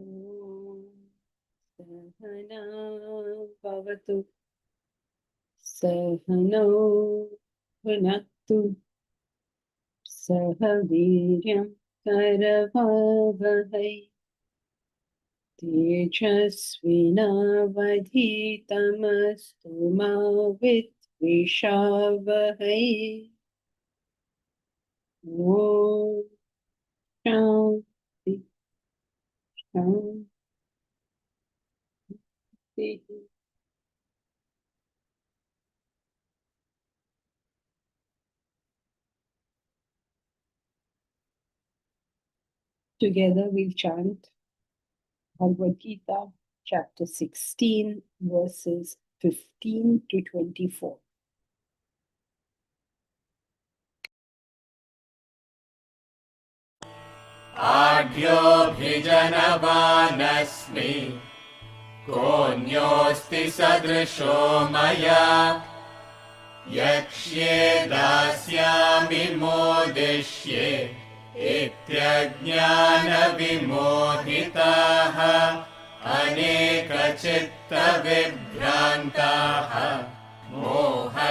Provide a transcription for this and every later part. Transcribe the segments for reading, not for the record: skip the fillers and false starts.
ॐ सहना भवतु सहनौ भुनक्तु सह वीर्यं करवावहै तेजस्विनावधीतमस्तु मा विद्विषावहै ॐ शान्ति शान्तिः. Together we'll chant Bhagavad Gita, chapter 16, verses 15 to 24. आढ्योऽभिजनवानस्मि कोऽन्योऽस्ति सदृशो मया यक्ष्ये दास्यामि मोदिष्ये इत्यज्ञानविमोहिताः अनेकचित्तविभ्रान्ताः मोहजालसमावृताः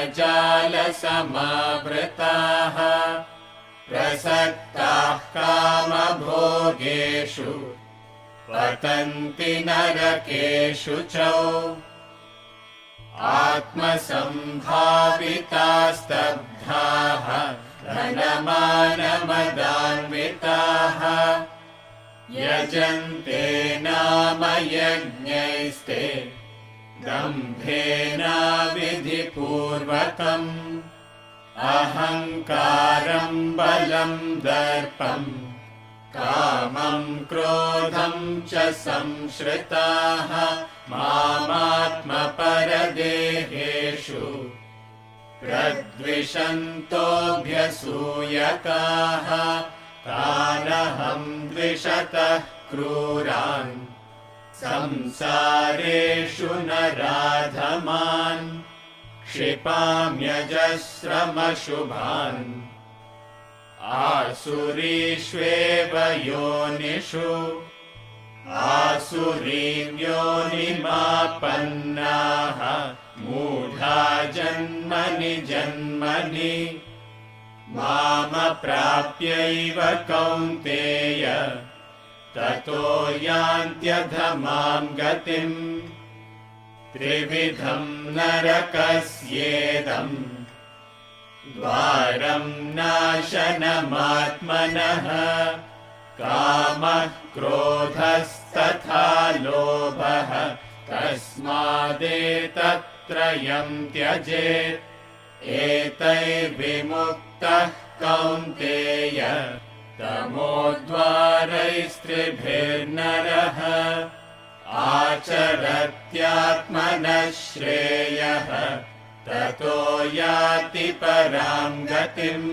प्रसक्ताः कामभोगेषु पतन्ति नरकेषु च आत्मसम्भावितास्तब्धाः धनमानमदान्विताः यजन्ते नाम यज्ञैस्ते दम्भेनाविधिपूर्वकम् अहङ्कारं बलं दर्पं कामं क्रोधं च संश्रिताः मामात्मपरदेहेषु प्रद्विषन्तोऽभ्यसूयकाः तानहं द्विषतः क्रूरान् संसारेषु नराधमान् क्षिपाम्यजस्रमशुभान् आसुरीष्वेव योनिषु आसुरीं योनिमापन्नाः मूढा जन्मनि जन्मनि मामप्राप्यैव कौन्तेय ततो यान्त्यधमां गतिम् त्रिविधं नरकस्येदम् द्वारं नाशनमात्मनः कामः क्रोधस्तथा लोभः तस्मादेतत्त्रयं त्यजेत् एतैर्विमुक्तः कौन्तेय तमोद्वारैस्त्रिभिर्नरः आचरत्यात्मनः श्रेयः ततो याति परां गतिम्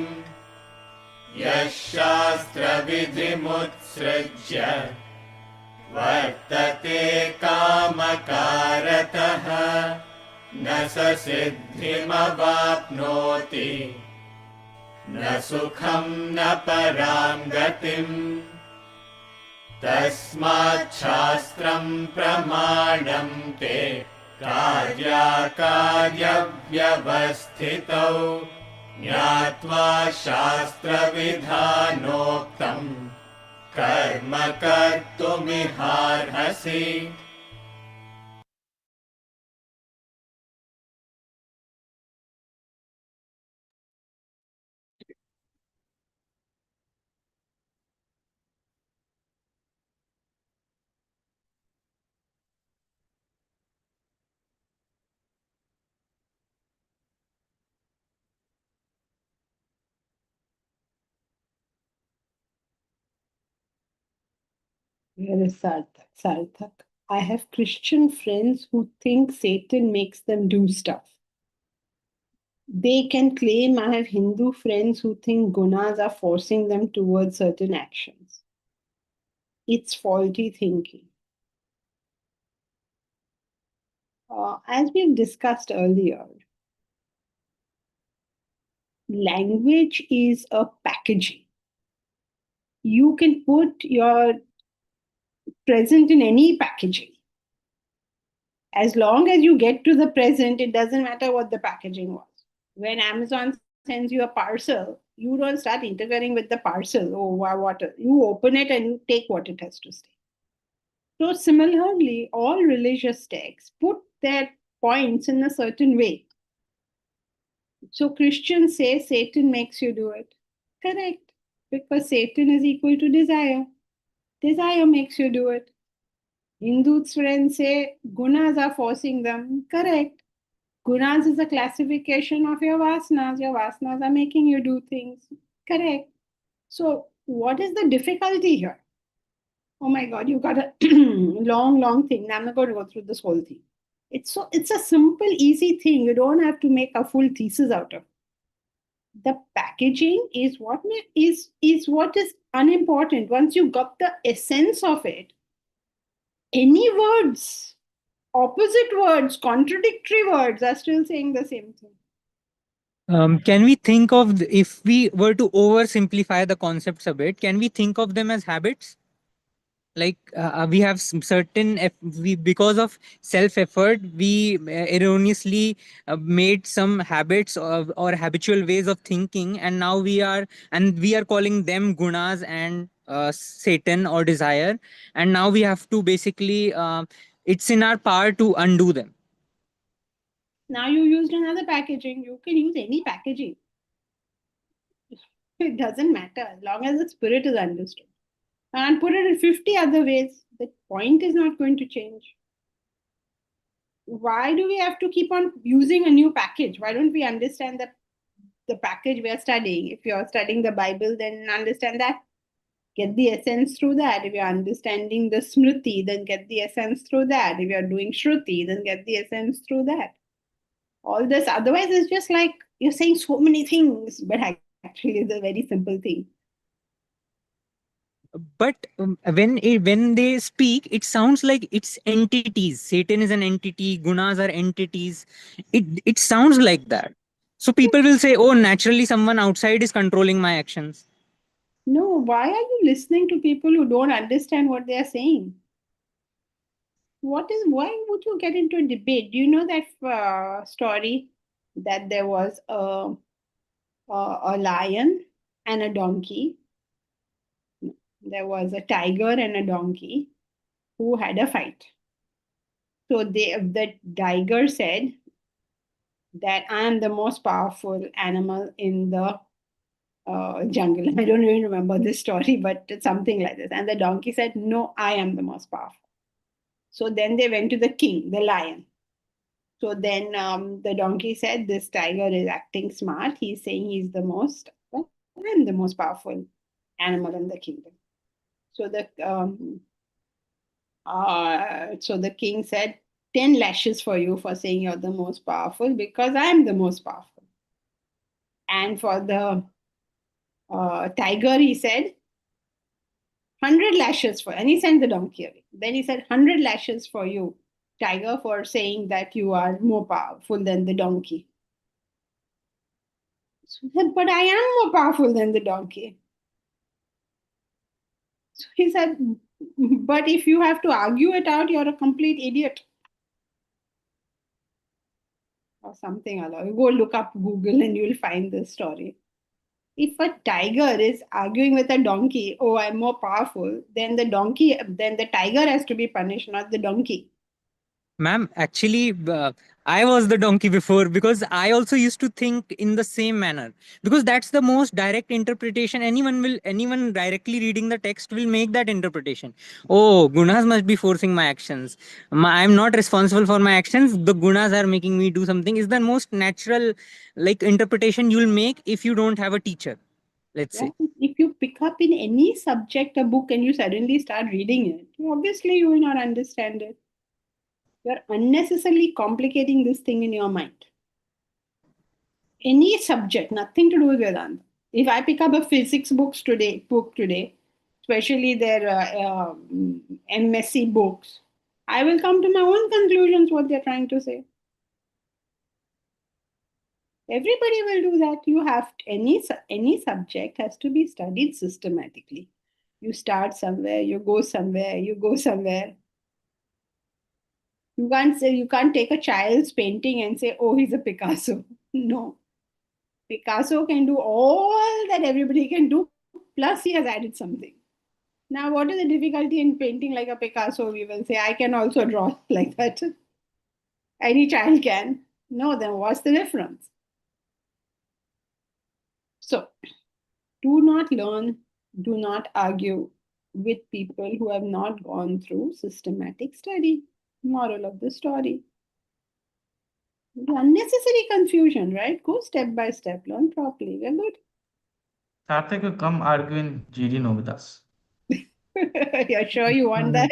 यः शास्त्रविधिमुत्सृज्य वर्तते कामकारतः न स सिद्धिमवाप्नोति न सुखं न परां गतिम् तस्माच्छास्त्रं प्रमाणं ते कार्याकार्यव्यवस्थितौ ज्ञात्वा शास्त्रविधानोक्तं कर्म कर्तुमिहार्हसि Here is Sarthak. Sarthak. I have Christian friends who think Satan makes them do stuff. They can claim I have Hindu friends who think gunas are forcing them towards certain actions. It's faulty thinking. As we've discussed earlier, language is a packaging. You can put your present in any packaging. As long as you get to the present, it doesn't matter what the packaging was. When Amazon sends you a parcel, you don't start interfering with the parcel. Oh, what? You open it and you take what it has to say. So, similarly, all religious texts put their points in a certain way. So, Christians say Satan makes you do it. Correct. Because Satan is equal to desire. Desire makes you do it. Hindus' friends say gunas are forcing them. Correct. Gunas is a classification of your vasanas. Your vasanas are making you do things. Correct. So, what is the difficulty here? Oh my God, you got a long thing. Now I'm not going to go through this whole thing. It's a simple, easy thing. You don't have to make a full thesis out of it. The packaging is what is unimportant. Once you got the essence of it, any words, opposite words, contradictory words are still saying the same thing. Can we think of, if we were to oversimplify the concepts a bit, can we think of them as habits? Like we have certain, we, because of self effort, we erroneously made some habits or habitual ways of thinking, and now we are calling them gunas and Satan or desire, and now we have to basically it's in our power to undo them. Now you used another packaging. You can use any packaging. It doesn't matter as long as the spirit is understood. And put it in 50 other ways. The point is not going to change. Why do we have to keep on using a new package? Why don't we understand the package we are studying? If you're studying the Bible, then understand that. Get the essence through that. If you're understanding the Smriti, then get the essence through that. If you're doing Shruti, then get the essence through that. All this, otherwise, it's just like you're saying so many things, but actually, it's a very simple thing. But when they speak, it sounds like it's entities. Satan is an entity, gunas are entities. It sounds like that. So people will say, oh, naturally someone outside is controlling my actions. No, why are you listening to people who don't understand what they are saying? Why would you get into a debate? Do you know that story that there was a lion and a donkey? There was a tiger and a donkey who had a fight. So the tiger said that I am the most powerful animal in the jungle. I don't even remember this story, but it's something like this. And the donkey said, no, I am the most powerful. So then they went to the king, the lion. So then the donkey said, this tiger is acting smart. He's saying he's the most, well, I'm the most powerful animal in the kingdom. So the king said, 10 lashes for you for saying you're the most powerful because I'm the most powerful. And for the tiger, he said, 100 lashes for, and he sent the donkey away. Then he said, 100 lashes for you, tiger, for saying that you are more powerful than the donkey. So he said, but I am more powerful than the donkey. So he said, but if you have to argue it out, you're a complete idiot. Or something along. Go look up Google and you'll find this story. If a tiger is arguing with a donkey, oh, I'm more powerful, then the tiger has to be punished, not the donkey. Ma'am, actually, I was the donkey before, because I also used to think in the same manner. Because that's the most direct interpretation. Anyone directly reading the text will make that interpretation. Oh, gunas must be forcing my actions. I'm not responsible for my actions. The gunas are making me do something. Is the most natural, like, interpretation you'll make if you don't have a teacher. Let's Yeah? say. If you pick up in any subject a book and you suddenly start reading it, obviously you will not understand it. You're unnecessarily complicating this thing in your mind. Any subject, nothing to do with Vedanta. If I pick up a physics book today, especially their MSc books, I will come to my own conclusions what they're trying to say. Everybody will do that. You have any subject has to be studied systematically. You start somewhere, you go somewhere, you go somewhere. You can't take a child's painting and say, oh, he's a Picasso. No. Picasso can do all that everybody can do, plus he has added something. Now, what is the difficulty in painting like a Picasso? We will say, I can also draw like that. Any child can. No, then what's the difference? So, do not learn, do not argue with people who have not gone through systematic study. Moral of the story. Unnecessary confusion, right? Go step by step, learn properly. We're good. Karthik will come argue in GD with us. You're sure you want that?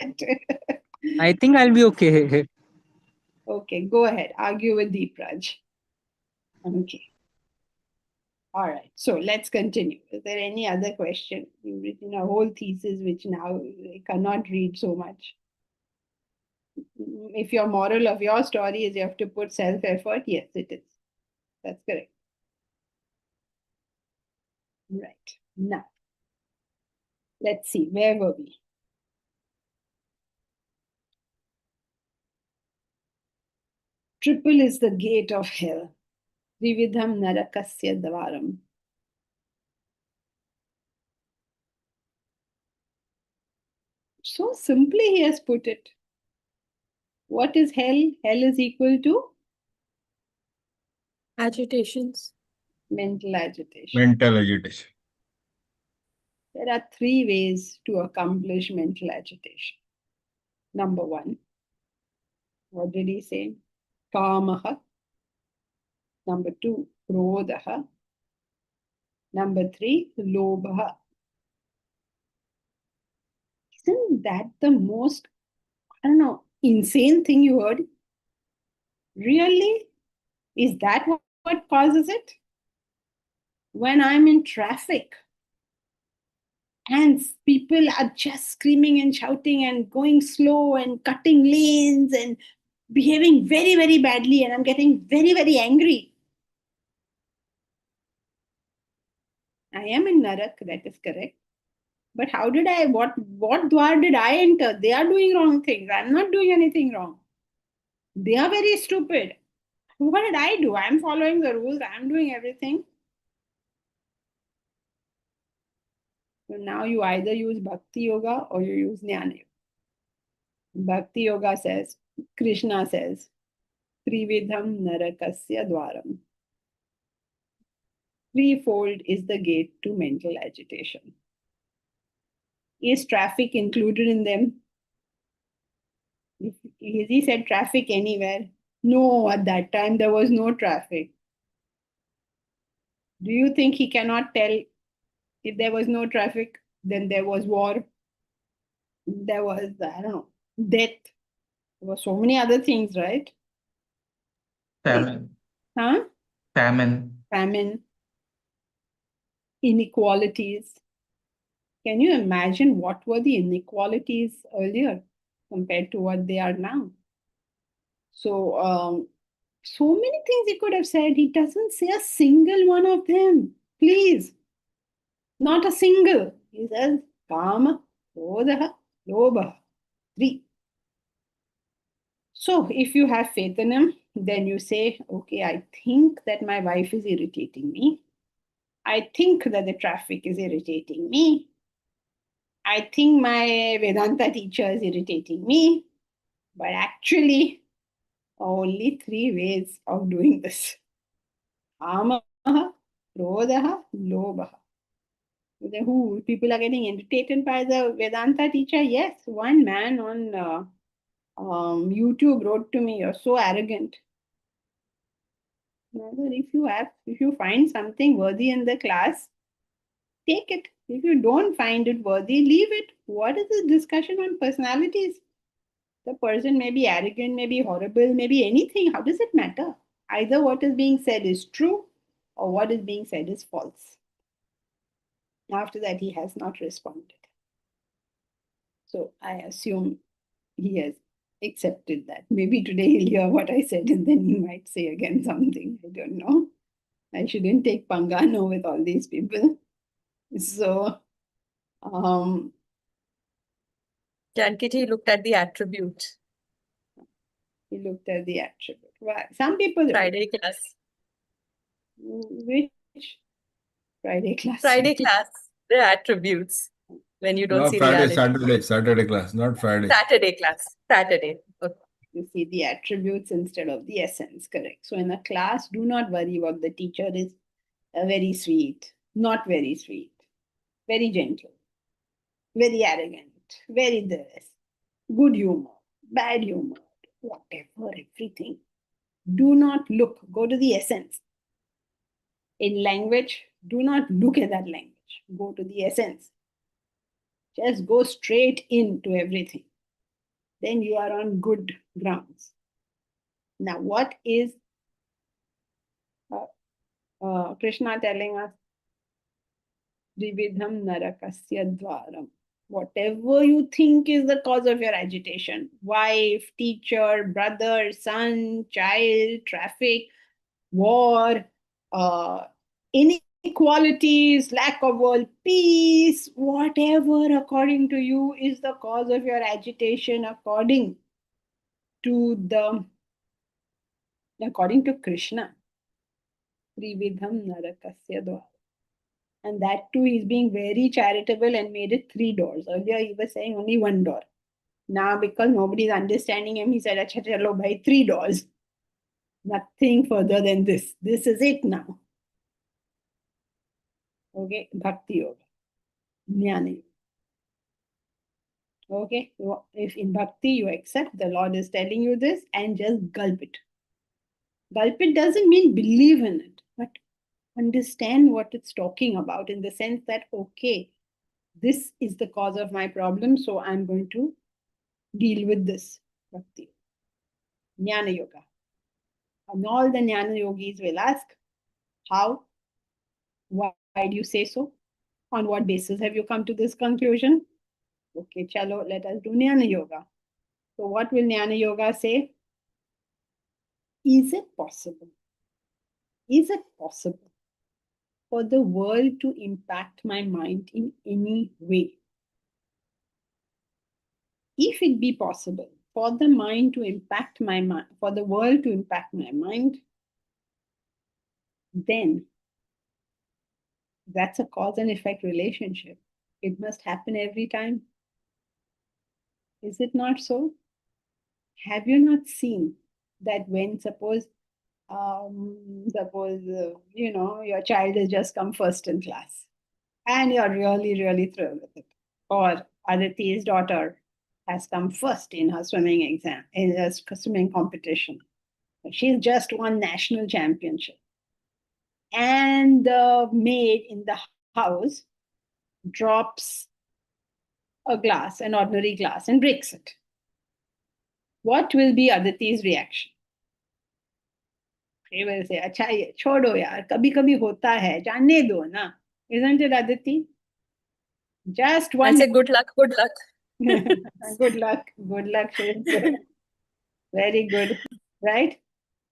I think I'll be okay. Okay, go ahead. Argue with Deepraj. Okay. All right. So let's continue. Is there any other question? You've written a whole thesis, which now I cannot read so much. If your moral of your story is you have to put self-effort, yes, it is. That's correct. Right. Now, let's see. Where were we? Triple is the gate of hell. Trividham narakasya dvaram. So simply he has put it. What is hell? Hell is equal to Agitations. mental agitation. Mental agitation. There are 3 ways to accomplish mental agitation. Number 1, what did he say? Kamaha. Number 2, krodhaha. Number 3, lobha. Isn't that the most, I don't know, insane thing you heard? Really? Is that what causes it? When I'm in traffic and people are just screaming and shouting and going slow and cutting lanes and behaving very, very badly, and I'm getting very, very angry. I am in Narak, that is correct. But how did what dwar did I enter? They are doing wrong things. I'm not doing anything wrong. They are very stupid. What did I do? I'm following the rules. I'm doing everything. So now you either use Bhakti Yoga or you use Jnana Yoga. Bhakti Yoga says, Krishna says, Trividham narakasya dwaram. Threefold is the gate to mental agitation. Is traffic included in them? Has he said traffic anywhere? No, at that time there was no traffic. Do you think he cannot tell if there was no traffic, then there was war? There was, I don't know, death. There were so many other things, right? Famine. Huh? Famine. Famine, inequalities. Can you imagine what were the inequalities earlier compared to what they are now? So, so many things he could have said. He doesn't say a single one of them. Please. Not a single. He says, Kama, Krodha, Lobha. 3. So, if you have faith in him, then you say, okay, I think that my wife is irritating me. I think that the traffic is irritating me. I think my Vedanta teacher is irritating me. But actually, only 3 ways of doing this. Kamaha, Krodhaha, Lobhaha. Who people are getting irritated by the Vedanta teacher? Yes, one man on YouTube wrote to me, "You're so arrogant." If you find something worthy in the class, take it. If you don't find it worthy, leave it. What is this discussion on personalities? The person may be arrogant, may be horrible, may be anything. How does it matter? Either what is being said is true or what is being said is false. After that, he has not responded. So I assume he has accepted that. Maybe today he'll hear what I said and then he might say again something. I don't know. I shouldn't take Pangano with all these people. So Jankiti looked at the attribute. He looked at the attribute. Why? Some people. Friday class. Which Friday class? Friday class. The attributes. When you don't No, see Friday, reality. Saturday class, not Friday. Saturday class. Saturday. Okay. You see the attributes instead of the essence, correct? So in a class, do not worry about the teacher is very sweet, not very sweet, very gentle, very arrogant, very this, good humor, bad humor, whatever, everything. Do not look, go to the essence. In language, do not look at that language, go to the essence. Just go straight into everything. Then you are on good grounds. Now, what is Krishna telling us? Dividham narakasya dvaram. Whatever you think is the cause of your agitation, wife, teacher, brother, son, child, traffic, war, inequalities, lack of world peace, whatever according to you is the cause of your agitation, according to Krishna. Trividham narakasya dvaram. And that too, he's being very charitable and made it 3 doors. Earlier, he was saying only 1 door. Now, because nobody's understanding him, he said, Acha chalo bhai, 3 doors. Nothing further than this. This is it now. Okay, Bhakti Yoga, Jnana Yoga. Okay, if in Bhakti you accept the Lord is telling you this and just gulp it. Gulp it doesn't mean believe in it, but understand what it's talking about in the sense that, okay, this is the cause of my problem, so I'm going to deal with this. Bhakti. Jnana Yoga. And all the Jnana Yogis will ask, how? Why do you say so? On what basis have you come to this conclusion? Okay, chalo, let us do Jnana Yoga. So what will Jnana Yoga say? Is it possible? Is it possible for the world to impact my mind in any way? If it be possible for the mind to impact my mind, for the world to impact my mind, then that's a cause and effect relationship. It must happen every time. Is it not so? Have you not seen that when suppose your child has just come first in class and you're really, really thrilled with it, or Aditi's daughter has come first in her swimming exam, in her swimming competition. She's just won national championship. And the maid in the house drops a glass, an ordinary glass, and breaks it. What will be Aditi's reaction? He will say, "Acha ye, chodo yaar, kabhi kabhi hota hai, jaanne do na." Isn't it, Aditi? Just I one. say good luck, good luck. Good luck, good luck. Very good, right?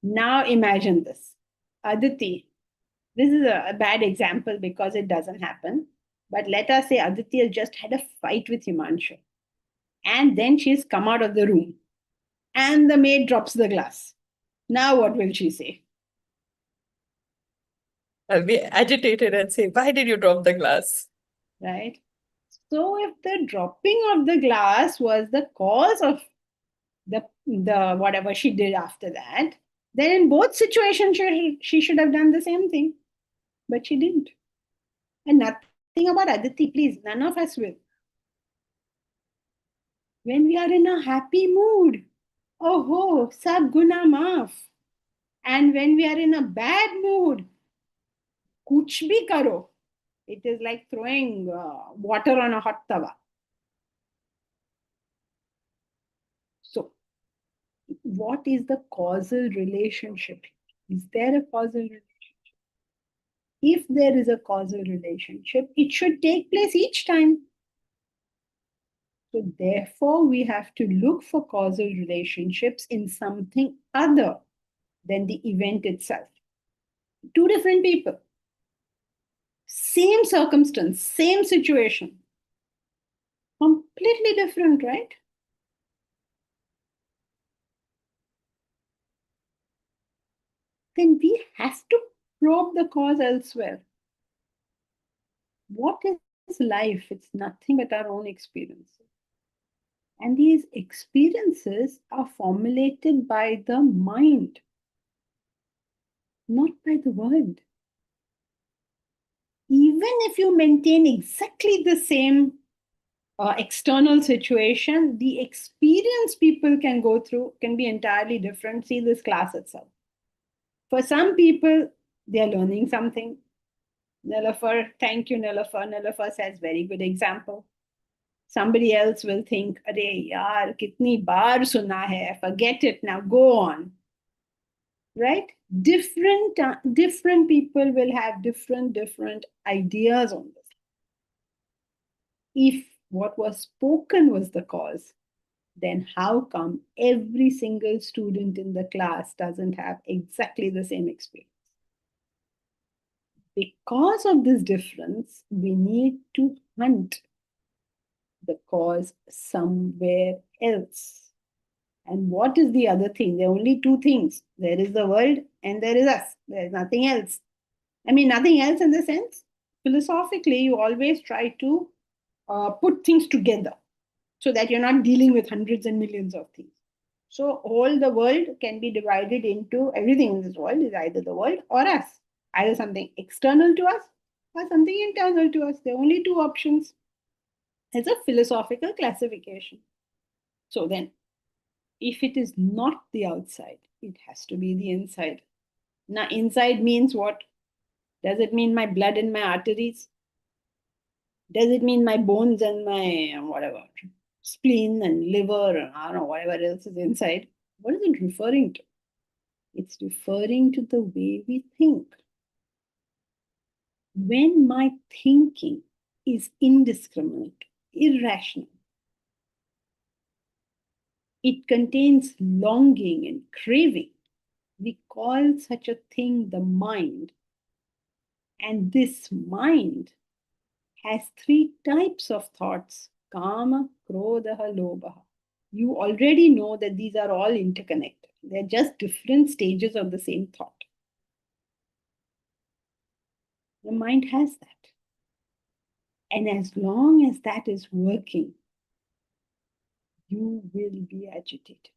Now imagine this. Aditi, this is a bad example because it doesn't happen. But let us say Aditi has just had a fight with Himanshu. And then she's come out of the room. And the maid drops the glass. Now what will she say? I'll be agitated and say, why did you drop the glass? Right? So if the dropping of the glass was the cause of the whatever she did after that, then in both situations she should have done the same thing. But she didn't. And nothing about Aditi, please. None of us will. When we are in a happy mood, oh ho, sab guna maaf. And when we are in a bad mood, kuch bhi karo. It is like throwing water on a hot tawa. So, what is the causal relationship? Is there a causal relationship? If there is a causal relationship, it should take place each time. So therefore, we have to look for causal relationships in something other than the event itself. Two different people, same circumstance, same situation. Completely different, right? Then we have to probe the cause elsewhere. What is life? It's nothing but our own experiences. And these experiences are formulated by the mind, not by the world. Even if you maintain exactly the same external situation, the experience people can go through can be entirely different. See this class itself. For some people, they are learning something. Nilofer, thank you, Nilofer. Nilofer says, very good example. Somebody else will think, Arey yaar, kitni baar suna hai, forget it now, go on. Right? Different people will have different ideas on this. If what was spoken was the cause, then how come every single student in the class doesn't have exactly the same experience? Because of this difference, we need to hunt the cause somewhere else. And what is the other thing? There are only two things. There is the world and there is us. There is nothing else. I mean, nothing else in the sense, philosophically, you always try to put things together so that you're not dealing with hundreds and millions of things. So all the world can be divided into everything in this world is either the world or us, either something external to us or something internal to us. There are only two options. It's a philosophical classification. So then, if it is not the outside, it has to be the inside. Now, inside means what? Does it mean my blood and my arteries? Does it mean my bones and my whatever, spleen and liver and I don't know, whatever else is inside? What is it referring to? It's referring to the way we think. When my thinking is indiscriminate, irrational, it contains longing and craving. We call such a thing the mind. And this mind has three types of thoughts: kama, krodha, lobha. You already know that these are all interconnected. They're just different stages of the same thought. The mind has that. And as long as that is working, you will be agitated.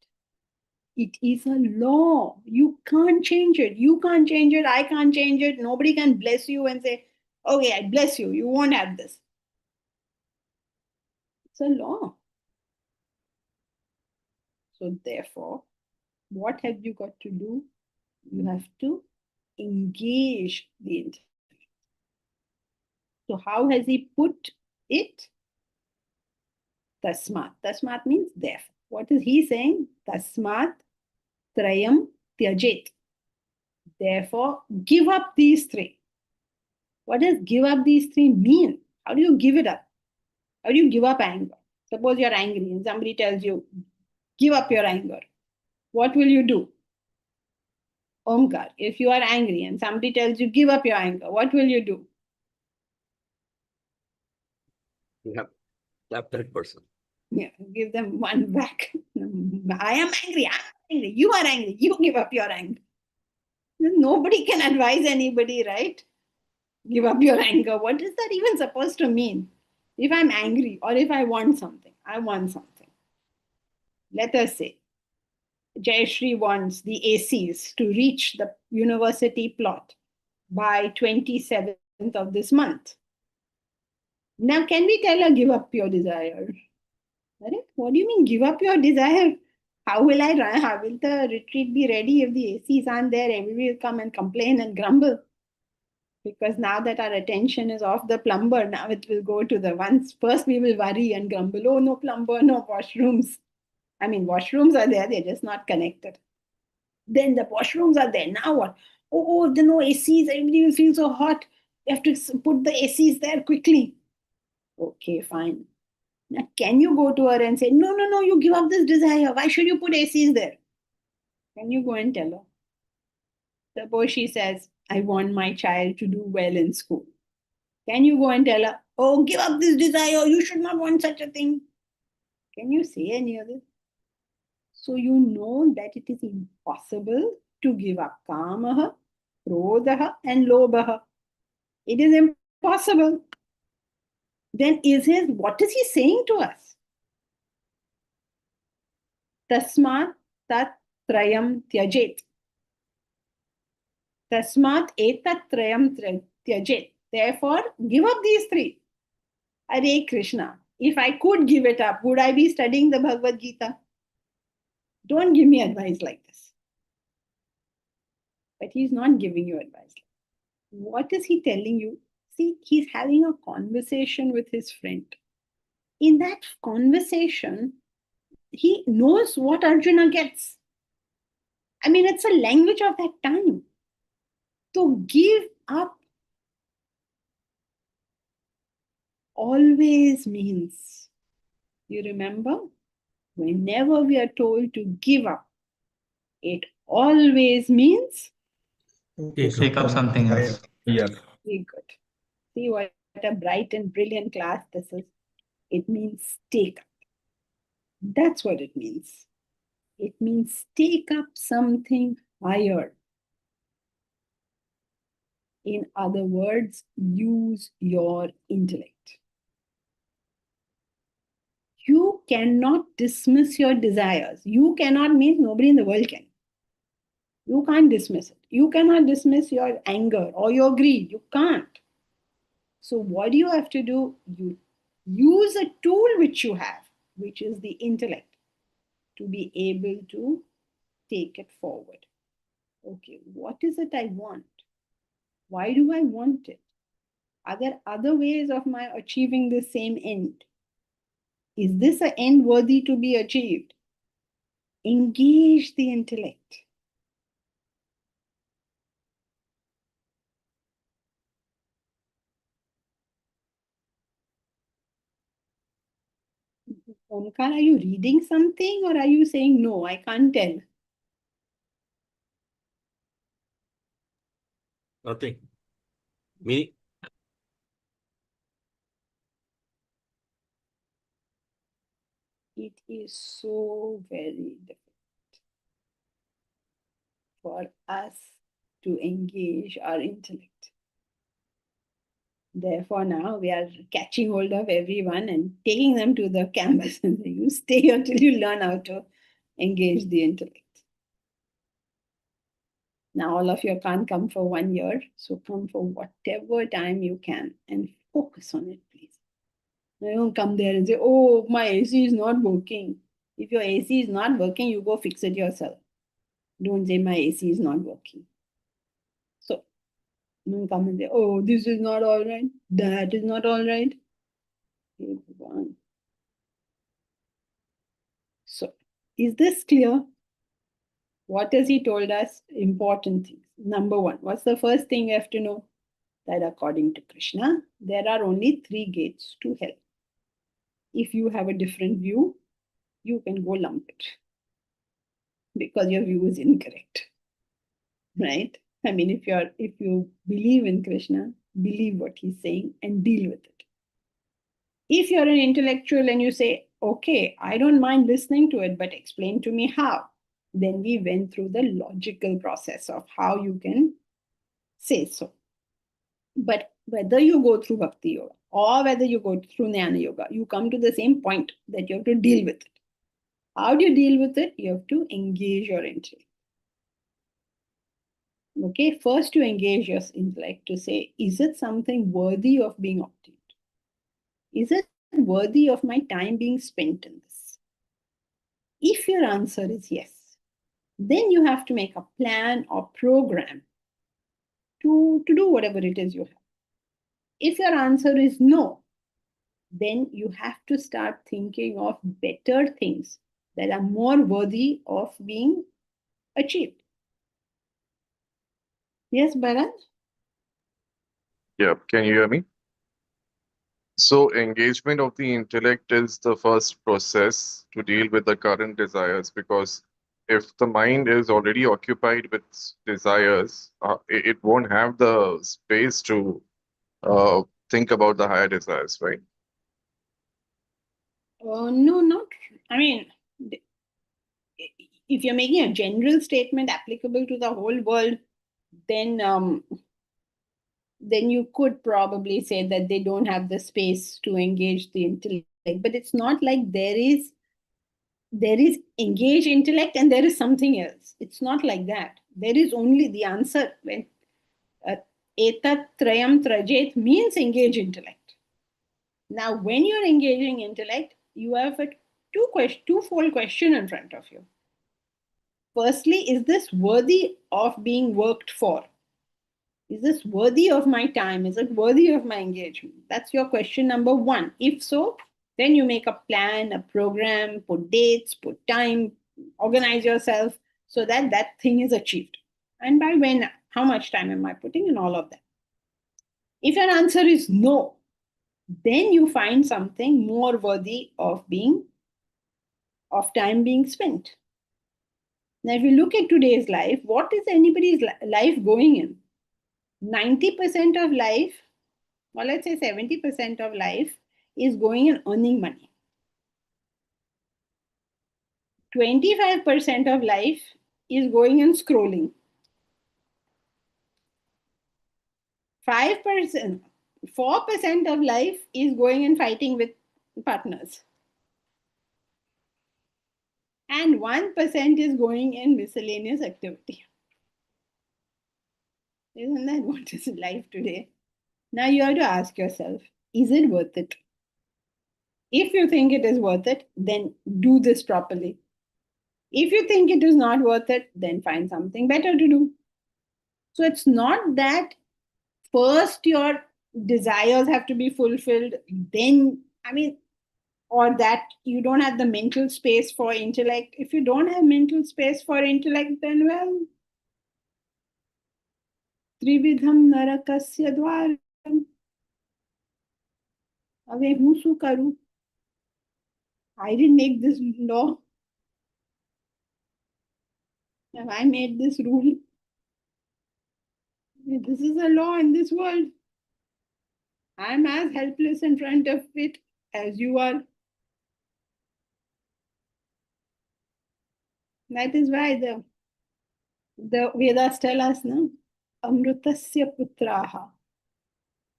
It is a law. You can't change it. You can't change it. I can't change it. Nobody can bless you and say, okay, I bless you. You won't have this. It's a law. So therefore, what have you got to do? You have to engage the intellect. So how has he put it? Tasmat. Tasmat means therefore. What is he saying? Tasmat trayam tyajet. Therefore, give up these three. What does give up these three mean? How do you give it up? How do you give up anger? Suppose you're angry and somebody tells you, give up your anger. What will you do? Omkar. If you are angry and somebody tells you, give up your anger, what will you do? Yeah, that person. Yeah, give them one back. I am angry. I'm angry. You are angry. You give up your anger. Nobody can advise anybody, right? Give up your anger. What is that even supposed to mean? If I'm angry or if I want something, I want something. Let us say Jayashree wants the ACs to reach the university plot by 27th of this month. Now, can we tell her, give up your desire? Right? What do you mean, give up your desire? How will I run? How will the retreat be ready if the ACs aren't there? Everybody will come and complain and grumble. Because now that our attention is off the plumber, now it will go to the ones. First, we will worry and grumble, oh, no plumber, no washrooms. I mean, washrooms are there, they're just not connected. Then the washrooms are there. Now what? Oh, there are no ACs. Everybody will feel so hot. You have to put the ACs there quickly. Okay, fine. Now, can you go to her and say, no, no, no, you give up this desire. Why should you put ACs there? Can you go and tell her? Suppose she says, I want my child to do well in school. Can you go and tell her, oh, give up this desire, you should not want such a thing? Can you say any of this? So you know that it is impossible to give up kamaha, krodhaha, and lobhaha. It is impossible. Then what is he saying to us? Tasmat tat trayam tyajet. Tasmat etat trayam tyajet. Therefore, give up these three. Hare Krishna. If I could give it up, would I be studying the Bhagavad Gita? Don't give me advice like this. But he's not giving you advice. What is he telling you? See, he's having a conversation with his friend. In that conversation, he knows what Arjuna gets. I mean, it's a language of that time. To give up always means, you remember, whenever we are told to give up, it always means Take up something else. Yeah. very good. See what a bright and brilliant class this is. It means take up. That's what it means. It means take up something higher. In other words, use your intellect. You cannot dismiss your desires. You cannot mean nobody in the world can. You can't dismiss it. You cannot dismiss your anger or your greed. You can't. So what do you have to do? You use a tool which you have, which is the intellect, to be able to take it forward. Okay, what is it I want? Why do I want it? Are there other ways of my achieving the same end? Is this an end worthy to be achieved? Engage the intellect. Omkar, are you reading something or are you saying no? I can't tell. Nothing. Me? It is so very difficult for us to engage our intellect. Therefore, now we are catching hold of everyone and taking them to the campus and saying, you stay until you learn how to engage the intellect. Now, all of you can't come for 1 year, so come for whatever time you can and focus on it, please. Now, don't come there and say, oh, my AC is not working. If your AC is not working, you go fix it yourself. Don't say, my AC is not working. So, don't come and say, oh, this is not all right. That is not all right. Okay, so, is this clear? What has he told us? Important things. Number one, what's the first thing you have to know? That according to Krishna, there are only 3 gates to hell. If you have a different view, you can go lump it because your view is incorrect. Right? I mean, if you believe in Krishna, believe what he's saying and deal with it. If you're an intellectual and you say, okay, I don't mind listening to it, but explain to me how. Then we went through the logical process of how you can say so. But whether you go through Bhakti Yoga or whether you go through Jnana Yoga, you come to the same point that you have to deal with it. How do you deal with it? You have to engage your intellect. Okay, first you engage your intellect to say, is it something worthy of being obtained? Is it worthy of my time being spent in this? If your answer is yes, then you have to make a plan or program to do whatever it is you have. If your answer is no, then you have to start thinking of better things that are more worthy of being achieved. Yes, Bharat? Yeah, can you hear me? So engagement of the intellect is the first process to deal with the current desires, because if the mind is already occupied with desires, it won't have the space to think about the higher desires, right? No, not. I mean, if you're making a general statement applicable to the whole world, then you could probably say that they don't have the space to engage the intellect. But it's not like there is engage intellect and there is something else. It's not like that. There is only the answer when etat trayam trajet means engage intellect. Now, when you're engaging intellect, you have a twofold question in front of you. Firstly, is this worthy of being worked for? Is this worthy of my time? Is it worthy of my engagement? That's your question number one. If so, then you make a plan, a program, put dates, put time, organize yourself so that that thing is achieved. And by when, how much time am I putting in all of that? If your answer is no, then you find something more worthy of time being spent. Now, if you look at today's life, what is anybody's life going in? 90% of life, or let's say 70% of life, is going in earning money. 25% of life is going in scrolling. 5%, 4% of life is going in fighting with partners. And 1% is going in miscellaneous activity. Isn't that what is life today? Now you have to ask yourself, is it worth it? If you think it is worth it, then do this properly. If you think it is not worth it, then find something better to do. So it's not that first your desires have to be fulfilled, then, or that you don't have the mental space for intellect. If you don't have mental space for intellect, then well, Trividham narakasya dwaram. Ave હું શું કરું? I didn't make this law. Have I made this rule? This is a law in this world. I'm as helpless in front of it as you are. That is why the Vedas tell us, no? Amrutasya putraha.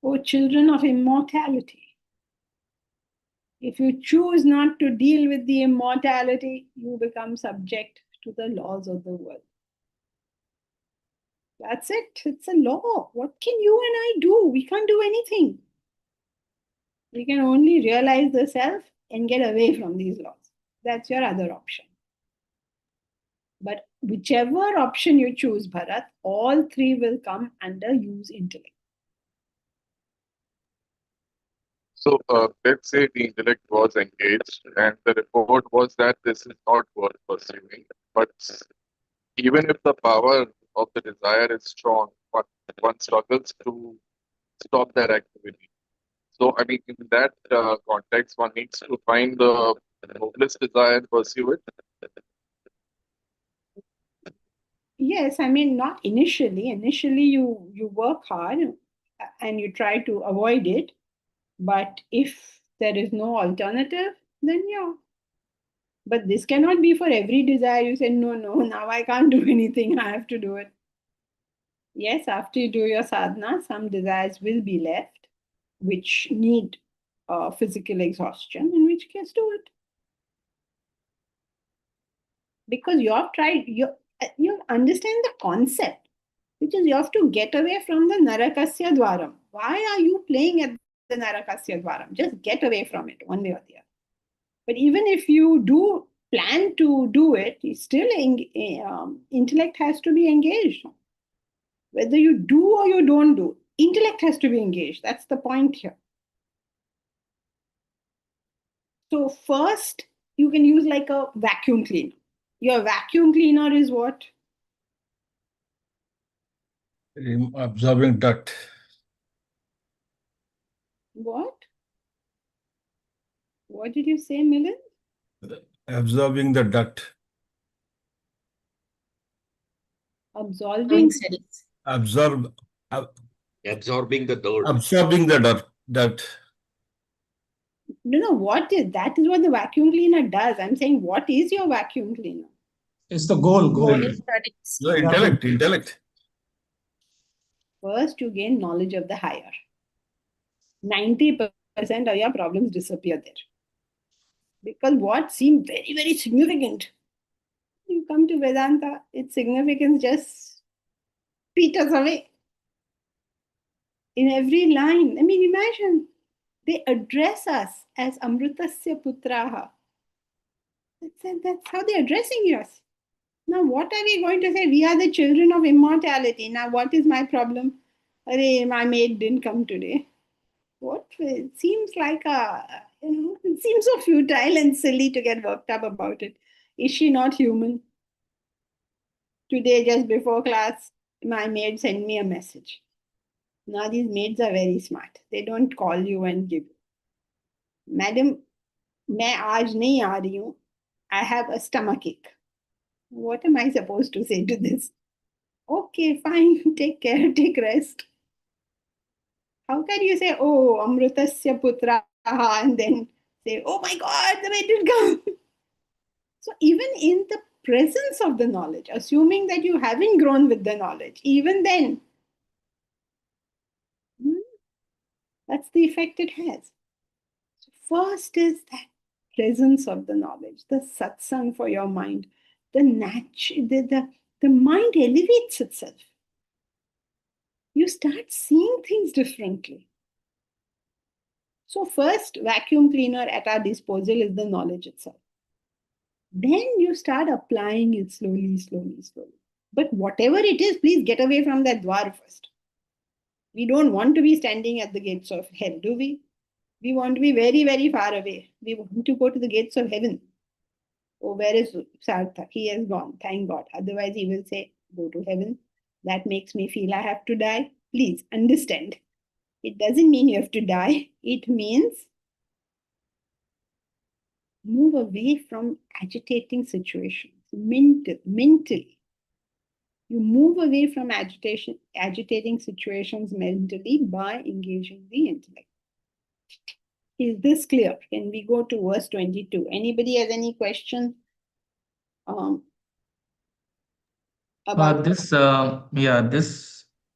O children of immortality. If you choose not to deal with the immortality, you become subject to the laws of the world. That's it. It's a law. What can you and I do? We can't do anything. We can only realize the self and get away from these laws. That's your other option. But whichever option you choose, Bharat, all three will come under use intellect. So let's say the intellect was engaged and the report was that this is not worth pursuing. But even if the power of the desire is strong, one struggles to stop that activity. So, in that context, one needs to find the noblest desire and pursue it. Yes, not initially. Initially, you work hard and you try to avoid it. But if there is no alternative, then yeah. But this cannot be for every desire. You say, no, now I can't do anything. I have to do it. Yes, after you do your sadhana, some desires will be left, which need physical exhaustion, in which case do it. Because you have tried, you understand the concept, which is you have to get away from the narakasya dwaram. Why are you playing at the narakasya dwaram? Just get away from it one way or the other. But even if you do plan to do it, still intellect has to be engaged. Whether you do or you don't do, intellect has to be engaged. That's the point here. So first, you can use like a vacuum cleaner. Your vacuum cleaner is what? Absorbing dirt. What? What did you say, Milind? Absorbing the dirt. Absorbing. Absorbing the dirt. Absorbing the dirt. Dirt. No, what is that? Is what the vacuum cleaner does. I'm saying, what is your vacuum cleaner? It's the goal. Morning studies. No, intellect. First, you gain knowledge of the higher. 90% of your problems disappear there. Because what seemed very, very significant, you come to Vedanta, its significance just peters away. In every line, I mean, imagine, they address us as Amrutasya Putraha. That's how they're addressing us. Now, what are we going to say? We are the children of immortality. Now, what is my problem? Arey, my maid didn't come today. What? It seems like it seems so futile and silly to get worked up about it. Is she not human? Today, just before class, my maid sent me a message. Now, these maids are very smart. They don't call you and give you. Madam, मैं आज नहीं आ रही हूँ. I have a stomachache. What am I supposed to say to this? Okay, fine. Take care. Take rest. How can you say, oh, Amrutasya Putra, and then say, oh my God, the maid didn't come? So even in the presence of the knowledge, assuming that you haven't grown with the knowledge, even then, that's the effect it has. So first is that presence of the knowledge, the satsang for your mind, the mind elevates itself. You start seeing things differently. So first, vacuum cleaner at our disposal is the knowledge itself. Then you start applying it slowly. But whatever it is, please get away from that dwar first. We don't want to be standing at the gates of hell, do we? We want to be very, very far away. We want to go to the gates of heaven. Oh, where is Sarthak? He has gone, thank God. Otherwise, he will say, go to heaven. That makes me feel I have to die. Please understand. It doesn't mean you have to die. It means move away from agitating situations mentally. You move away from agitating situations mentally by engaging the intellect. Is this clear? Can we go to verse 22? Anybody has any question about this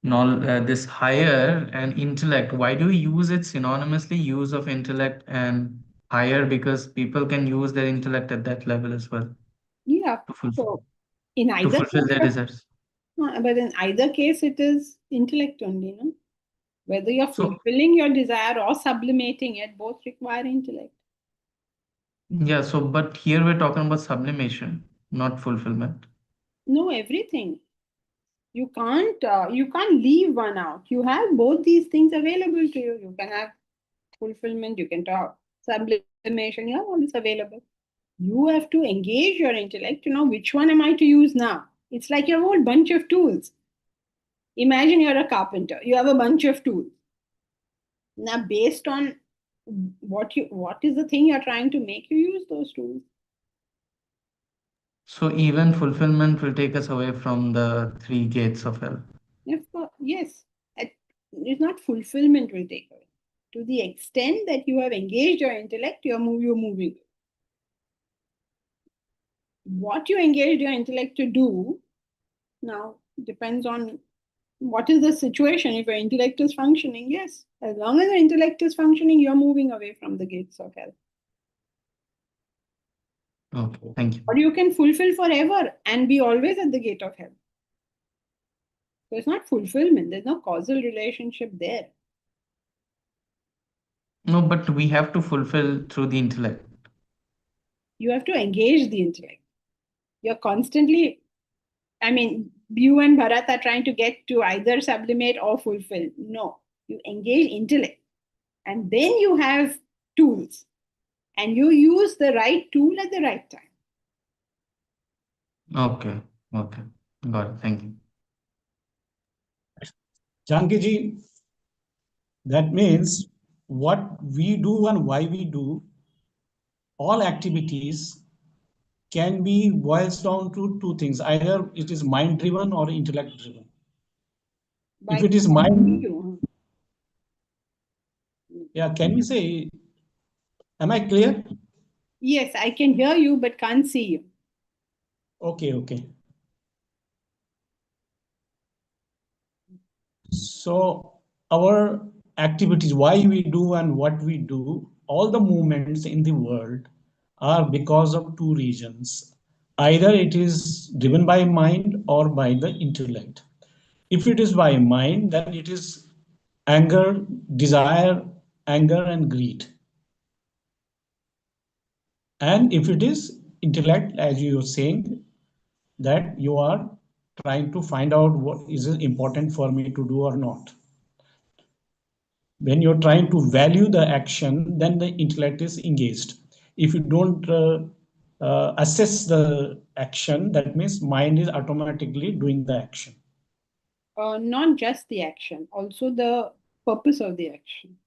this higher and intellect, why do we use it synonymously, use of intellect and higher? Because people can use their intellect at that level as well to fulfill, so in either their case, desires. but in either case, it is intellect only, no? Whether you're So- fulfilling your desire or sublimating it, both require intellect. Yeah, so but here we're talking about sublimation, not fulfillment. No, everything. You can't leave one out. You have both these things available to you. You can have fulfillment, you can talk sublimation, you have all this available. You have to engage your intellect to know which one am I to use now. It's like you have a whole bunch of tools. Imagine you're a carpenter. You have a bunch of tools. Now, based on what is the thing you're trying to make, you use those tools. So even fulfillment will take us away from the three gates of hell. Yes. It's not fulfillment will take away. To the extent that you have engaged your intellect, you're moving. What you engaged your intellect to do now depends on what is the situation. If your intellect is functioning, yes. As long as your intellect is functioning, you're moving away from the gates of hell. Okay, thank you. Or you can fulfill forever and be always at the gate of hell. So it's not fulfillment. There's no causal relationship there. No, but we have to fulfill through the intellect. You have to engage the intellect. You're constantly, you and Bharat are trying to get to either sublimate or fulfill. No, you engage intellect. And then you have tools. And you use the right tool at the right time. Okay, got it. Thank you. Janki ji, that means what we do and why we do all activities can be boils down to two things. Either it is mind driven or intellect driven. If it is mind, Yeah, can we say, am I clear? Yes, I can hear you, but can't see you. Okay. So our activities, why we do and what we do, all the movements in the world are because of two reasons. Either it is driven by mind or by the intellect. If it is by mind, then it is anger, desire, anger, and greed. And if it is intellect, as you are saying, that you are trying to find out what is important for me to do or not. When you're trying to value the action, then the intellect is engaged. If you don't assess the action, that means mind is automatically doing the action. Not just the action, also the purpose of the action.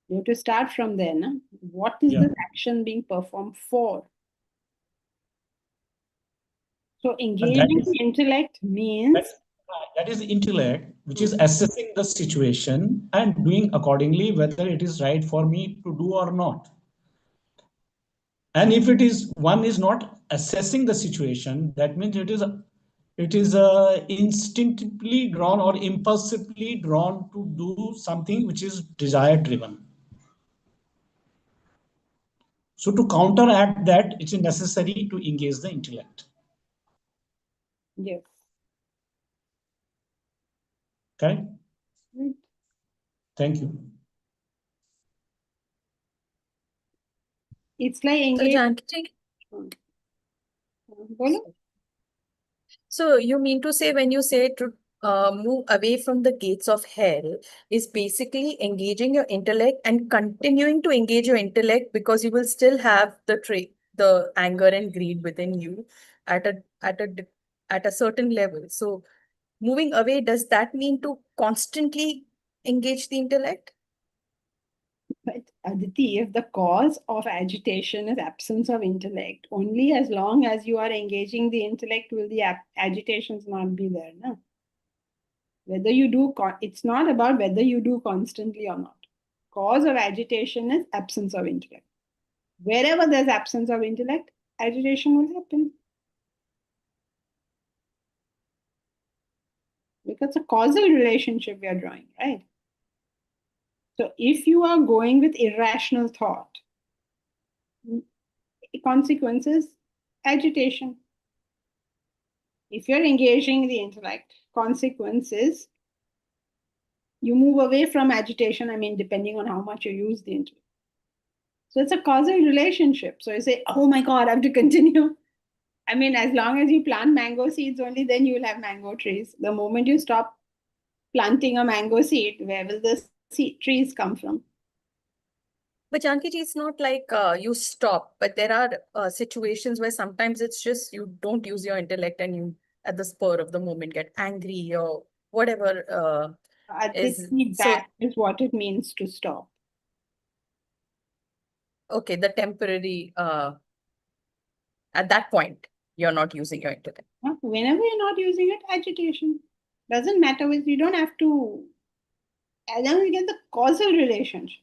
You have to start from there, no? What is this action being performed for? So engaging the intellect means that is intellect, which is assessing the situation and doing accordingly whether it is right for me to do or not. And if it is one is not assessing the situation, that means it is instinctively drawn or impulsively drawn to do something which is desire driven. So to counteract that, it is necessary to engage the intellect. yes. Okay. Right. Thank you. It's like So, engaging. Janki, so you mean to say when you say to move away from the gates of hell is basically engaging your intellect and continuing to engage your intellect because you will still have the anger and greed within you at a certain level. So moving away, does that mean to constantly engage the intellect? But Aditi, if the cause of agitation is absence of intellect, only as long as you are engaging the intellect will the agitations not be there. No? Whether you do, it's not about whether you do constantly or not. Cause of agitation is absence of intellect. Wherever there's absence of intellect, agitation will happen. Because it's a causal relationship we are drawing, right? So if you are going with irrational thought, consequences, agitation. If you're engaging the intellect, consequences, you move away from agitation, I mean, depending on how much you use the intellect. So it's a causal relationship. So you say, oh my God, I have to continue. I mean, as long as you plant mango seeds, only then you will have mango trees. The moment you stop planting a mango seed, where will the trees come from? But Janki ji, it's not like you stop, but there are situations where sometimes it's just you don't use your intellect and you, at the spur of the moment, get angry or whatever is. So, that is what it means to stop. okay, the temporary, at that point, you're not using your intellect. Whenever you're not using it, agitation. Doesn't matter with you don't have to, as long as you get the causal relationship.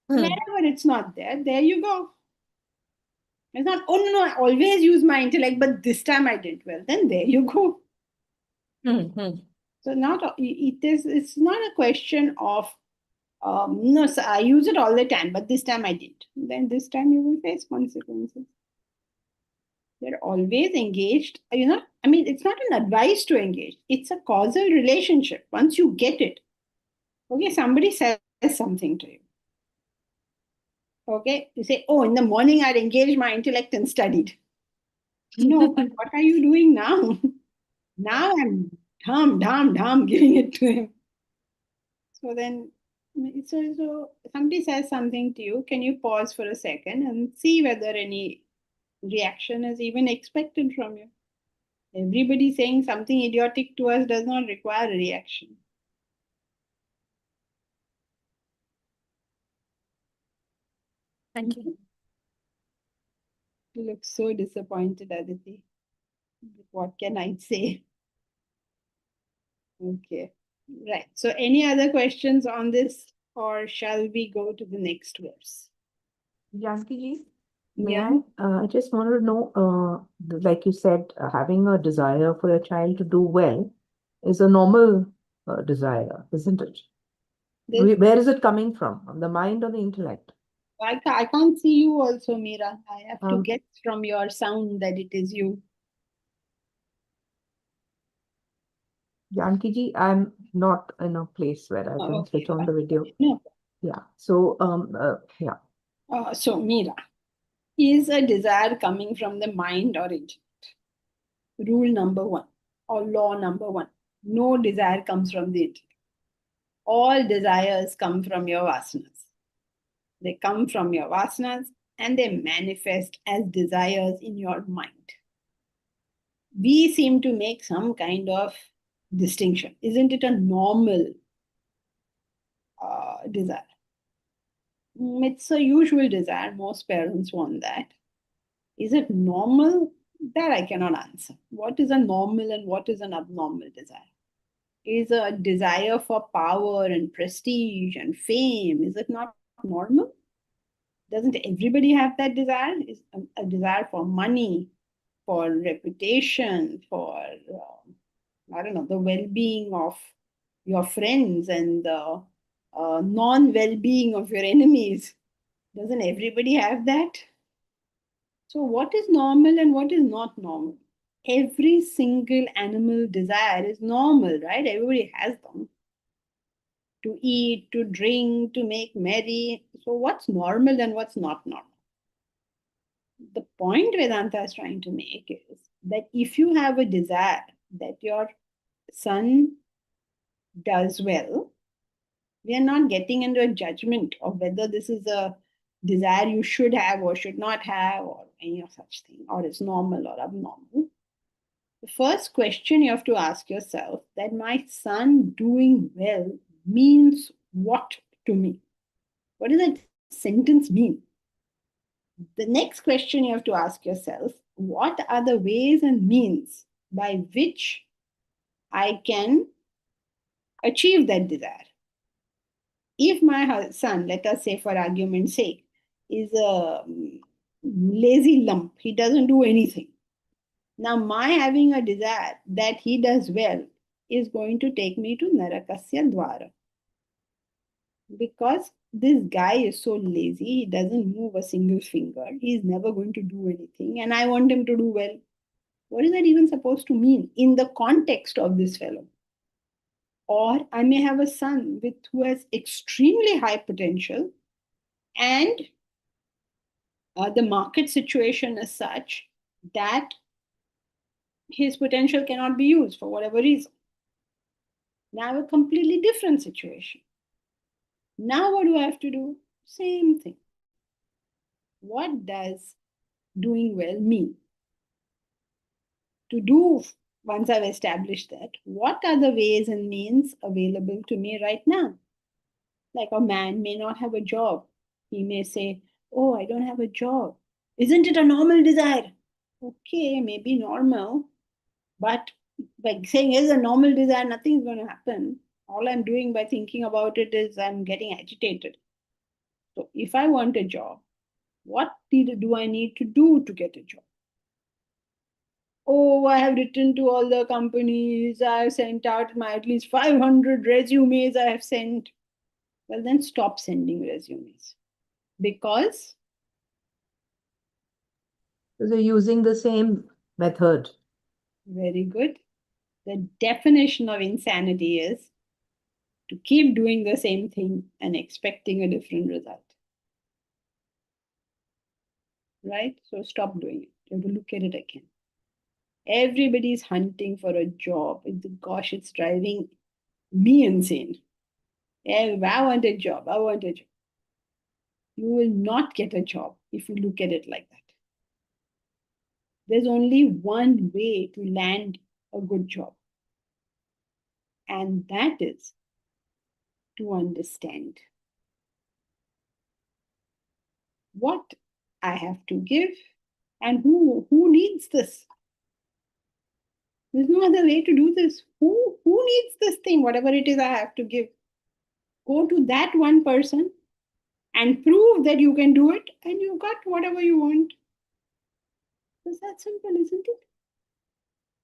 Wherever it's not there, there you go. It's not, oh no, I always use my intellect, but this time I did well. Then there you go. So it's not a question of no, so I use it all the time, but this time I didn't. Then this time you will face consequences. They're always engaged. I mean, it's not an advice to engage. It's a causal relationship. Once you get it, okay, somebody says something to you. Okay, you say, oh, in the morning I'd engaged my intellect and studied. No, but what are you doing now? Now I'm giving it to him. So then, so somebody says something to you, can you pause for a second and see whether any reaction is even expected from you? Everybody saying something idiotic to us does not require a reaction. Thank you. You look so disappointed, Aditi. What can I say? Okay, right. So any other questions on this or shall we go to the next verse? Janki ji, Yeah. I just want to know, like you said, having a desire for a child to do well is a normal desire, isn't it? Where is it coming from the mind or the intellect? I can't see you also, Meera. I have to Um, guess from your sound that it is you. Janki ji, I'm not in a place where I can Okay, switch on the video. No. Yeah. So, yeah. So, Meera, is a desire coming from the mind or intellect? Rule number one, or law number one: no desire comes from the intellect. All desires come from your vasanas. They come from your vasanas and they manifest as desires in your mind. We seem to make some kind of distinction. Isn't it a normal desire? It's a usual desire. Most parents want that. Is it normal? That I cannot answer. What is a normal and what is an abnormal desire? Is a desire for power and prestige and fame, is it not normal? Doesn't everybody have that desire? Is a desire for money, for reputation, for I don't know, the well-being of your friends and the non-well-being of your enemies? Doesn't everybody have that? So what is normal and what is not normal? Every single animal desire is normal, right? Everybody has them. To eat, to drink, to make merry. So what's normal and what's not normal? The point Vedanta is trying to make is that if you have a desire that your son does well, we are not getting into a judgment of whether this is a desire you should have or should not have or any of such thing, or it's normal or abnormal. The first question you have to ask yourself, that my son doing well means what to me? What does that sentence mean? The next question you have to ask yourself, what are the ways and means by which I can achieve that desire? If my son, let us say for argument's sake, is a lazy lump, he doesn't do anything. Now, my having a desire that he does well is going to take me to Narakasya Dwara. Because this guy is so lazy, he doesn't move a single finger, he's never going to do anything, and I want him to do well. What is that even supposed to mean in the context of this fellow? Or I may have a son who has extremely high potential, and the market situation is such that his potential cannot be used for whatever reason. Now I have a completely different situation. Now what do I have to do? Same thing. What does doing well mean? To do, once I've established that, what are the ways and means available to me right now? Like a man may not have a job. He may say, oh, I don't have a job. Isn't it a normal desire? Okay, maybe normal. But by saying it's a normal desire, nothing is going to happen. All I'm doing by thinking about it is I'm getting agitated. So if I want a job, what do I need to do to get a job? Oh, I have written to all the companies, I have sent out my at least 500 resumes I have sent. Well, then stop sending resumes. Because they're using the same method. very good. The definition of insanity is to keep doing the same thing and expecting a different result. Right? So stop doing it. You have to look at it again. Everybody's hunting for a job. Gosh, it's driving me insane. I want a job. I want a job. You will not get a job if you look at it like that. There's only one way to land a good job, and that is to understand what I have to give and who needs this. There's no other way to do this. Who needs this thing, whatever it is I have to give? Go to that one person and prove that you can do it, and you got whatever you want. It's that simple, isn't it?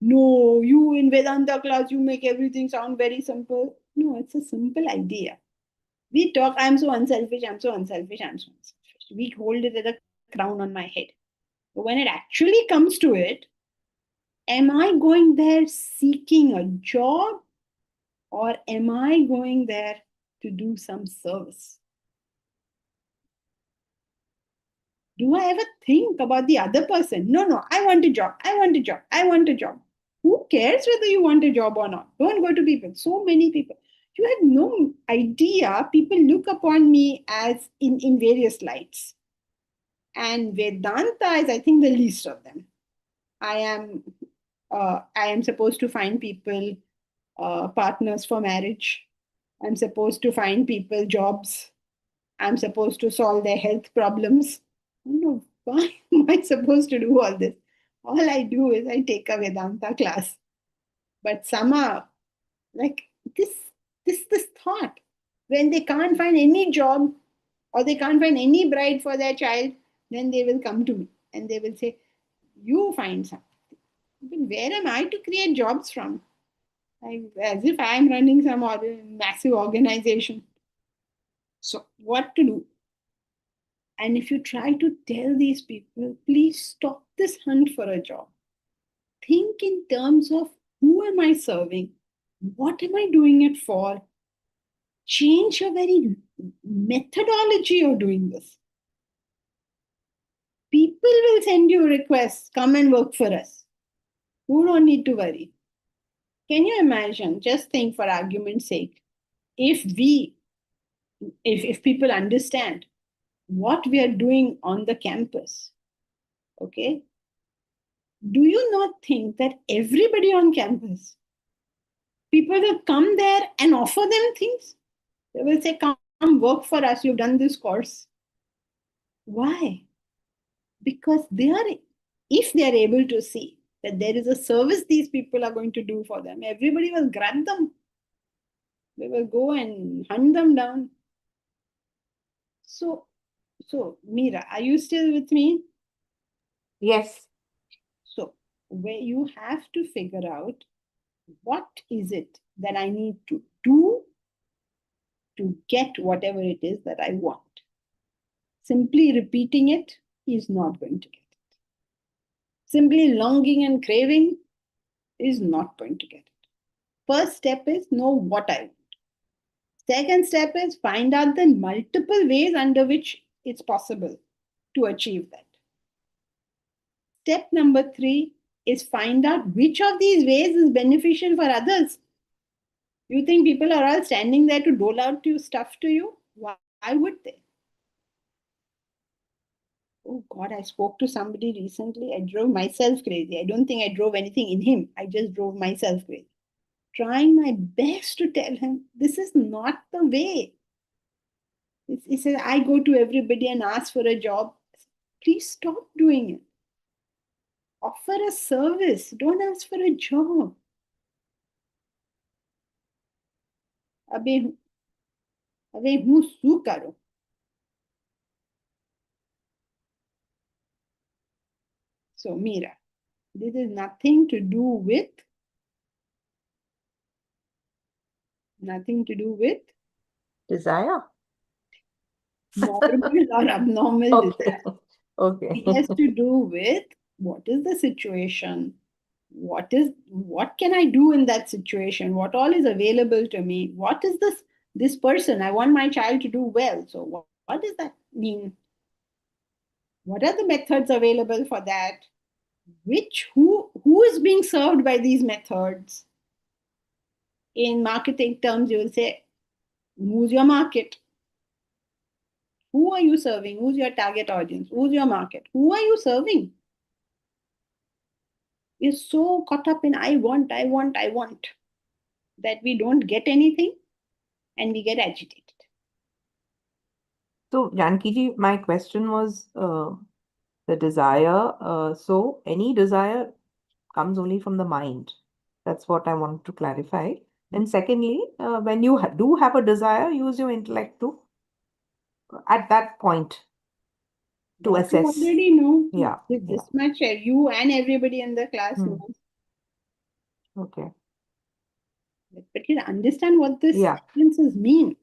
No, you in Vedanta class, you make everything sound very simple. No, it's a simple idea. We talk, I'm so unselfish, I'm so unselfish, I'm so unselfish. We hold it as a crown on my head. But when it actually comes to it, am I going there seeking a job, or am I going there to do some service? Do I ever think about the other person? No, I want a job, I want a job, I want a job. Who cares whether you want a job or not? Don't go to people. So many people. You have no idea. People look upon me as in various lights. And Vedanta is, I think, the least of them. I am supposed to find people partners for marriage. I'm supposed to find people jobs. I'm supposed to solve their health problems. I don't know, why am I supposed to do all this? All I do is I take a Vedanta class. But somehow, like this thought, when they can't find any job or they can't find any bride for their child, then they will come to me and they will say, you find something. But where am I to create jobs from? As if I am running some massive organization. So what to do? And if you try to tell these people, please stop this hunt for a job. Think in terms of, who am I serving? What am I doing it for? Change your very methodology of doing this. People will send you requests, come and work for us. You don't need to worry. Can you imagine? Just think, for argument's sake, if people understand what we are doing on the campus, okay? Do you not think that everybody on campus, people will come there and offer them things? They will say, come work for us, you've done this course. Why? Because if they are able to see that there is a service these people are going to do for them, everybody will grab them. They will go and hunt them down. So Meera, are you still with me? Yes. So where you have to figure out, what is it that I need to do to get whatever it is that I want. Simply repeating it is not going to get it. Simply longing and craving is not going to get it. First step is know what I want. Second step is find out the multiple ways under which it's possible to achieve that. Step number 3 is find out which of these ways is beneficial for others. You think people are all standing there to dole out stuff to you? Why would they? Oh God, I spoke to somebody recently. I drove myself crazy. I don't think I drove anything in him. I just drove myself crazy. Trying my best to tell him, this is not the way. He said, I go to everybody and ask for a job. Please stop doing it. Offer a service. Don't ask for a job. હવે હું શું કરું? So Meera, this is nothing to do with Desire. normal or abnormal Okay. desire. Okay. It has to do with, what is the situation? What can I do in that situation? What all is available to me? What is this person? I want my child to do well. So what does that mean? What are the methods available for that? Who is being served by these methods? In marketing terms, you will say, who's your market? Who are you serving? Who's your target audience? Who's your market? Who are you serving? We're so caught up in I want, that we don't get anything and we get agitated. So, Janki ji, my question was the desire. So, any desire comes only from the mind. That's what I want to clarify. And secondly, when you do have a desire, use your intellect to, at that point, to You assess. already know. Yeah. This much, you and everybody in the class Hmm. knows. Okay. But you understand what these Yeah. sentences mean.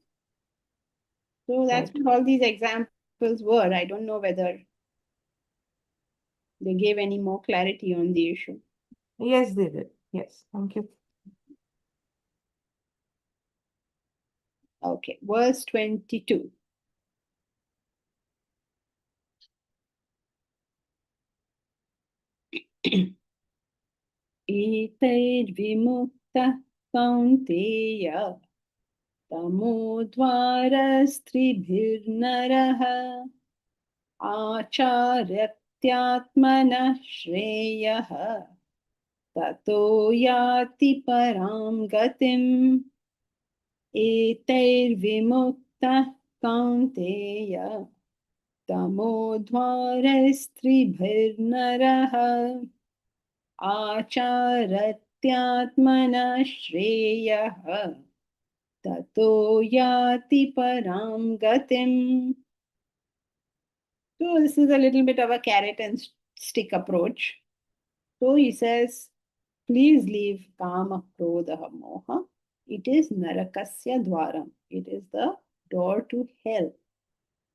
So that's Right. what all these examples were. I don't know whether they gave any more clarity on the issue. Yes, they did. Yes. Thank you. Okay, verse 22. एतैर्विमुक्तः कौन्तेय तमोद्वारस्त्रिभिर्नरः आचार्यत्यात्मनः श्रेयः ततो याति परां गतिम् एतैर्विमुक्तः कौन्तेय तमोद्वारस्त्रिभिर्नरः आचारत्यात्मनः श्रेयः ततो याति परां गतिम्. So this is a little bit of a carrot and stick approach. So he says, please leave kama, krodha, moha. It is narakasya dwaram. It is the door to hell.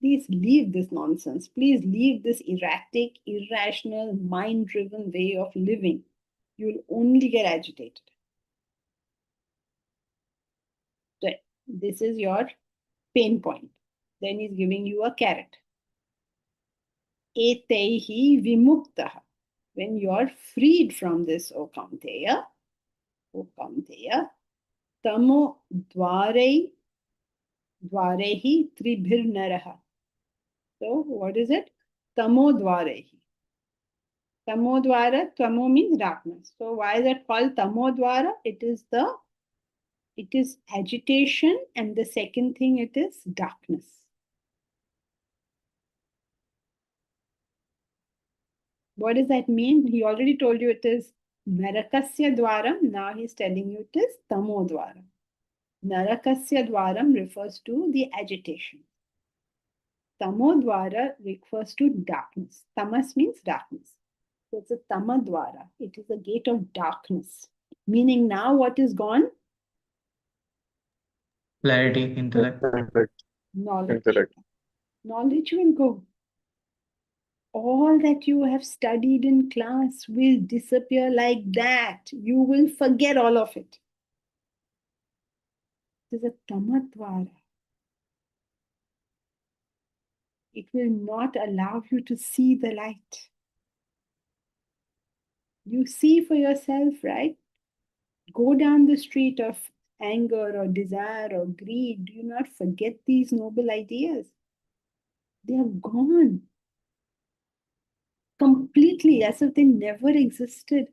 Please leave this nonsense. Please leave this erratic, irrational, mind-driven way of living. You'll only get agitated. So this is your pain point. Then he's giving you a carrot. Etaihi vimuktaha. When you are freed from this, O Kaunteya, tamo dvarehi tribhirnaraha. So what is it? Tamo dvarehi. Tamo dwara, tamo means darkness. So why is it called tamo dwara? It is agitation, and the second thing, it is darkness. What does that mean? He already told you it is narakasya dwaram. Now he's telling you it is tamo dwaram. Narakasya dwaram refers to the agitation. Tamo dwara refers to darkness. Tamas means darkness. So it's a tama dwara. It is a gate of darkness. Meaning now what is gone? Clarity, intellect. Knowledge. Intellect. Knowledge will go. All that you have studied in class will disappear like that. You will forget all of it. It is a tamadvara. It will not allow you to see the light. You see for yourself, right? Go down the street of anger or desire or greed. Do not forget these noble ideas. They are gone completely, as if they never existed.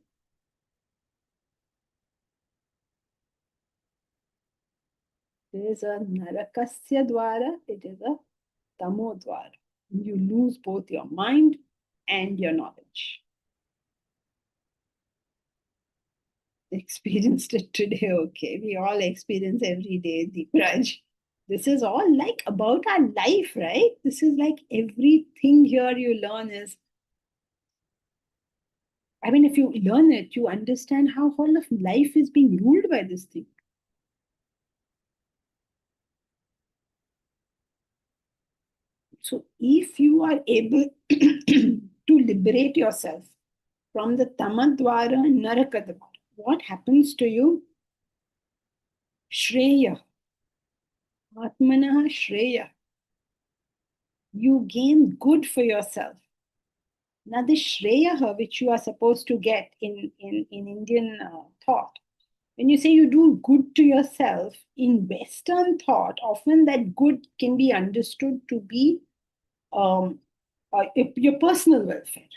There is a narakasya dwara, it is a tamo dwara. You lose both your mind and your knowledge. Experienced it today, okay. We all experience every day, Deepraj. This is all like about our life, right? This is like everything here you learn is, I mean, if you learn it, you understand how all of life is being ruled by this thing. So if you are able to liberate yourself from the tamadvara and narakadvara, what happens to you? Shreya. Atmanaha Shreya. You gain good for yourself. Now, the Shreya, which you are supposed to get in Indian thought, when you say you do good to yourself, in Western thought, often that good can be understood to be your personal welfare.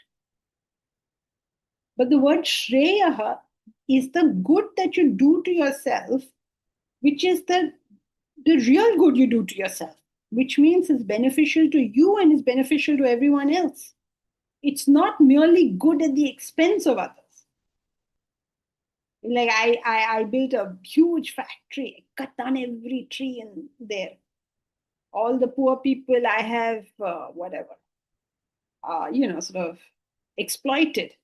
But the word Shreya is the good that you do to yourself, which is the real good you do to yourself, which means it's beneficial to you and is beneficial to everyone else. It's not merely good at the expense of others. Like I built a huge factory, cut down every tree in there. All the poor people I have, whatever, sort of exploited.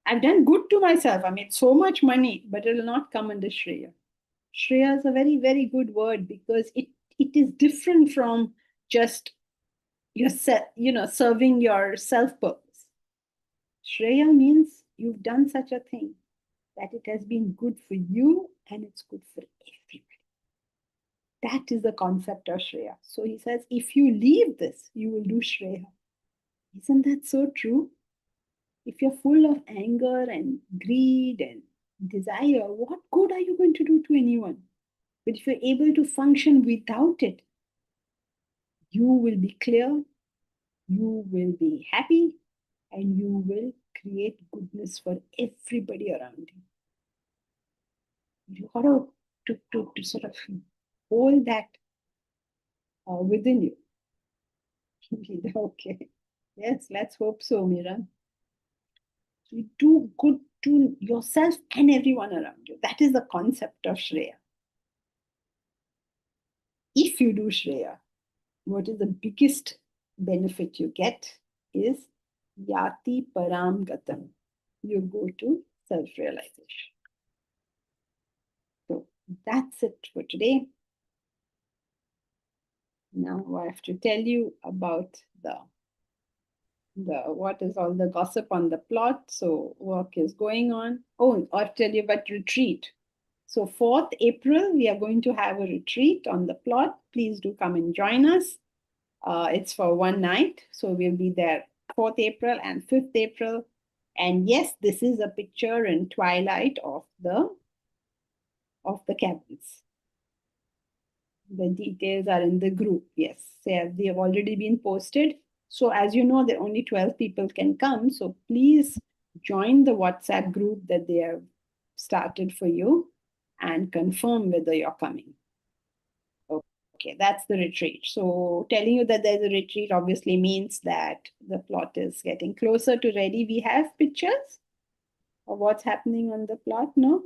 I've done good to myself. I made so much money, but it will not come under Shreya. Shreya is a very, very good word because it is different from just serving your self-purpose. Shreya means you've done such a thing that it has been good for you and it's good for everybody. That is the concept of Shreya. So he says, if you leave this, you will do Shreya. Isn't that so true? If you're full of anger and greed and desire, what good are you going to do to anyone? But if you're able to function without it, you will be clear, you will be happy, and you will create goodness for everybody around you. You got to sort of hold that within you. Okay. Yes, let's hope so, Mira. So you do good to yourself and everyone around you. That is the concept of Shreya. If you do Shreya, what is the biggest benefit you get is Yati Param Gatam. You go to self-realization. So that's it for today. Now I have to tell you about the what is all the gossip on the plot. So work is going on. Oh, I'll tell you about retreat. So 4th April, we are going to have a retreat on the plot. Please do come and join us. It's for one night. So we'll be there 4th April and 5th April. And yes, this is a picture in twilight of the cabins. The details are in the group. Yes, they have already been posted. So as you know, there are only 12 people can come. So please join the WhatsApp group that they have started for you and confirm whether you're coming. Okay, that's the retreat. So telling you that there's a retreat obviously means that the plot is getting closer to ready. We have pictures of what's happening on the plot, no?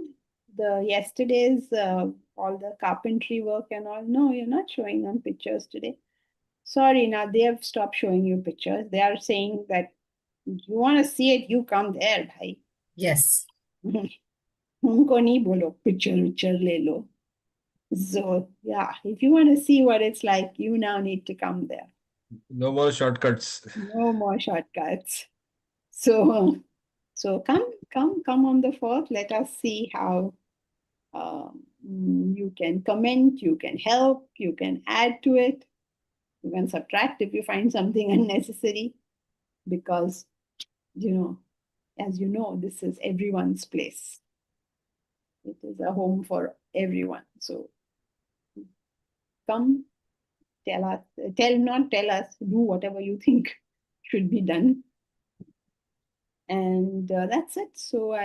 Yesterday's all the carpentry work and all. No, you're not showing them pictures today. Sorry, now they have stopped showing you pictures. They are saying that you want to see it, you come there, bhai. Yes. उनको नहीं बोलो picture ले लो. So yeah, if you want to see what it's like, you now need to come there. No more shortcuts. No more shortcuts. So come on the 4th. Let us see how you can comment, you can help, you can add to it, you can subtract if you find something unnecessary, because as you know, this is everyone's place. It is a home for everyone. So come, tell us, do whatever you think should be done. And that's it. So I